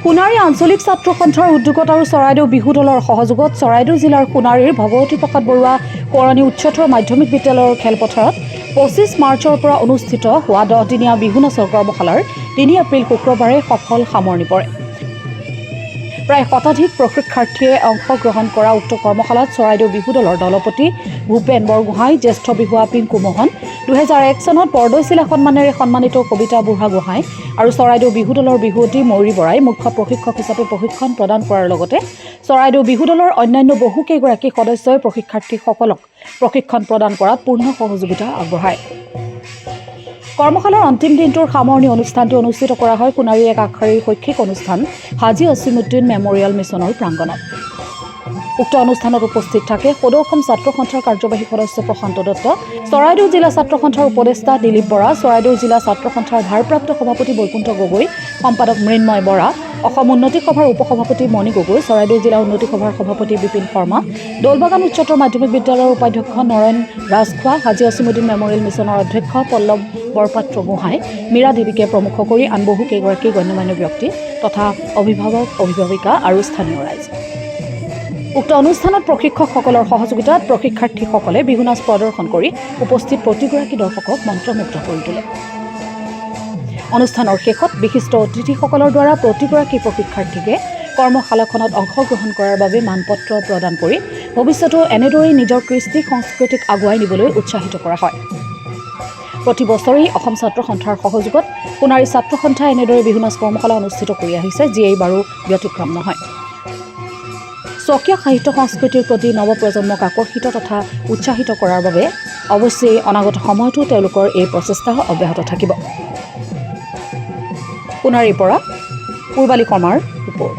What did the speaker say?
সোণাৰী আঞ্চলিক ছাত্ৰ সন্থাৰ উদ্যোগত আৰু চৰাইদেউ বিহু দলৰ সহযোগত চৰাইদেউ জিলাৰ সোণাৰীৰ ভগৱতী প্ৰসাদ বৰুৱা কৰণী উচ্চতৰ মাধ্যমিক বিদ্যালয়ৰ খেলপথাৰত 25 মাৰ্চৰ পৰা অনুষ্ঠিত হোৱা 10-দিনীয়া বিহু নাচৰ কৰ্মশালাৰ 3 এপ্ৰিল শুক্ৰবাৰে সফল সামৰণি পৰে। প্ৰায় শতাধিক প্ৰশিক্ষাৰ্থীয়ে অংশগ্ৰহণ কৰা উক্ত কৰ্মশালাত চৰাইদেউ বিহু দলৰ দলপতি ভূপেন বৰগোহাঁই, জ্যেষ্ঠ বিহুৱা পিংকু মোহন, 2001 চনত বৰদৈচিলা সন্মানেৰে সন্মানিত কবিতা বুঢ়াগোহাঁই আৰু চৰাইদেউ বিহু দলৰ বিহুৱতী মৌৰী বৰাই মুখ্য প্ৰশিক্ষক হিচাপে প্ৰশিক্ষণ প্ৰদান কৰাৰ লগতে চৰাইদেউ বিহু দলৰ অন্যান্য বহুকেইগৰাকী সদস্যই প্ৰশিক্ষাৰ্থীসকলক প্ৰশিক্ষণ প্ৰদান কৰাত পূৰ্ণ সহযোগিতা আগবঢ়ায়। কৰ্মশালাৰ অন্তিম দিনটোৰ সামৰণি অনুষ্ঠানটি অনুষ্ঠিত কৰা হয় সোণাৰীৰ এক আগশাৰীৰ শৈক্ষিক অনুষ্ঠান হাজী আছিমুদ্দিন মেমৰিয়েল মিছনৰ প্ৰাংগণত। উক্ত অনুষ্ঠানত উপস্থিত থাকে সদৌ অসম ছাত্ৰ সন্থাৰ কাৰ্যবাহী সদস্য প্ৰশান্ত দত্ত, চৰাইদেউ জিলা ছাত্ৰ সন্থাৰ উপদেষ্টা দিলীপ বৰা, চৰাইদেউ জিলা ছাত্ৰ সন্থাৰ ভাৰপ্ৰাপ্ত সভাপতি বৈকুণ্ঠ গগৈ, সম্পাদক মৃন্ময় বৰা, অসম উন্নতি সভাৰ উপসভাপতি মণি গগৈ, চৰাইদেউ জিলা উন্নতি সভাৰ সভাপতি বিপিন শৰ্মা, দৌলবাগান উচ্চতৰ মাধ্যমিক বিদ্যালয়ৰ উপাধ্যক্ষ নৰেন ৰাজখোৱা, হাজী আছিমুদ্দিন মেমৰিয়েল মিছনৰ অধ্যক্ষ পল্লৱ বৰপাত্ৰ গোহাঁই, মীৰা দেৱীকে প্ৰমুখ কৰি আন বহু কেইগৰাকী গণ্যমান্য ব্যক্তি তথা অভিভাৱক, অভিভাৱিকা আৰু স্থানীয় ৰাইজ। উক্ত অনুষ্ঠানত প্ৰশিক্ষকসকলৰ সহযোগিতাত প্ৰশিক্ষাৰ্থীসকলে বিহু নাচ প্ৰদৰ্শন কৰি উপস্থিত প্ৰতিগৰাকী দৰ্শকক মন্ত্ৰমুগ্ধ কৰি তোলে। অনুষ্ঠানৰ শেষত বিশিষ্ট অতিথিসকলৰ দ্বাৰা প্ৰতিগৰাকী প্ৰশিক্ষাৰ্থীকে কৰ্মশালাখনত অংশগ্ৰহণ কৰাৰ বাবে মানপত্ৰ প্ৰদান কৰি ভৱিষ্যতেও এনেদৰেই নিজৰ কৃষ্টি সংস্কৃতিক আগুৱাই নিবলৈ উৎসাহিত কৰা হয়। প্ৰতি বছৰেই অসম ছাত্ৰ সন্থাৰ সহযোগত সোণাৰী ছাত্ৰ সন্থাই এনেদৰে বিহু নাচ কৰ্মশালা অনুষ্ঠিত কৰি আহিছে, যি এইবাৰো ব্যতিক্ৰম নহয়। স্বকীয় সাহিত্য সংস্কৃতিৰ প্ৰতি নৱপ্ৰজন্মক আকৰ্ষিত তথা উৎসাহিত কৰাৰ বাবে অৱশ্যেই অনাগত সময়তো তেওঁলোকৰ এই প্ৰচেষ্টা অব্যাহত থাকিব। সোণাৰীৰ পৰা পূৰ্বালী কৰ্মাৰ ৰিপৰ্ট।